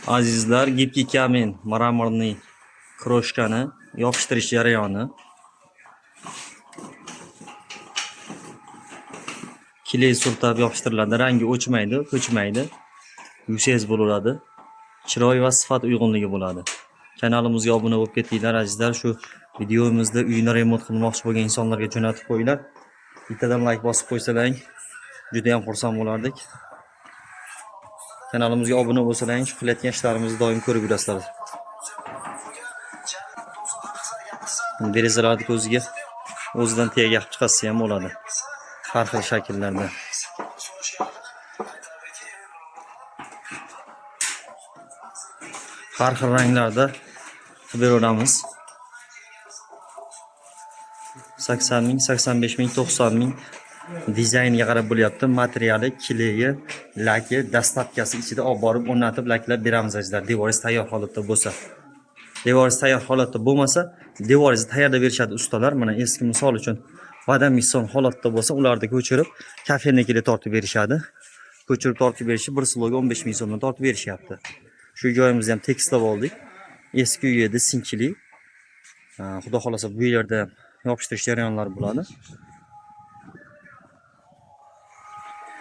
Azizlar, gipki kamin mramorniy kroshkani yopishtirish jarayoni. Kiley surtab yopishtiriladi. Rangi o'chmaydi, ko'chmaydi. Yuksak bo'ladi. Chiroy va sifat uyg'unligi bo'ladi. Kanalimizga obuna bo'lib ketinglar azizlar. Shu videomizda uyini remont qilmoqchi bo'lgan insonlarga jo'natib qo'yinglar. Bittadan like bosib qo'ysalaring, juda ham xursand bo'lardik. Kanalimizga obuna bo'lsalaring, qilayotgan ishlarimizni doim ko'rib yurasizlar. Derazalarni ko'ziga o'zidan tegib chiqarsa ham bo'ladi. Har xil shakllarda. Har xil ranglarda qilib beramiz. 80 ming, 85 ming, 90 ming dizayniga qarab bo'lyapti. Materiali, kileyi, laki, dastlabkasi ichida olib borib o'rnatib laklab beramiz azizlar. Devoringiz tayyor holatda bo'lsa. Devoringiz tayyor holatda bo'lmasa, devoringizni tayyorlab berishadi ustalar. Mana eski misol uchun badamisson holatda bo'lsa, ularni ko'chirib kafenikiga tortib berishadi. Ko'chirib tortib berishi 1 sloga 15 ming so'mdan tortib berishyapti. Shu joyimizni ham tekislab oldik. Eski uy edi, sinchili. Xudo xolasa bu yerda yopishtirish jarayonlari bo'ladi.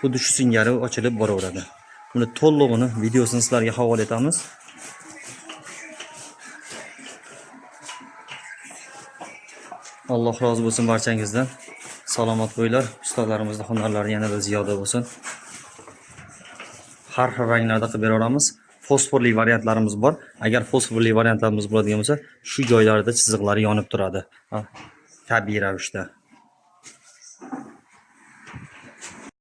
Xuddi shu singari ochilib boraveradi. Buni to'lig'ini videosini sizlarga havola etamiz. Alloh rozi bo'lsin barchangizdan. Salomat bo'linglar. Ustalarimizning hunarlari yanada ziyoda bo'lsin. Har xil ranglarda qilib beramiz. Fosforli variantlarimiz bor. Agar fosforli variantlarimiz bo'ladigan bo'lsa, shu joylarda chiziqlari yonib turadi. Tabiiy ravishda.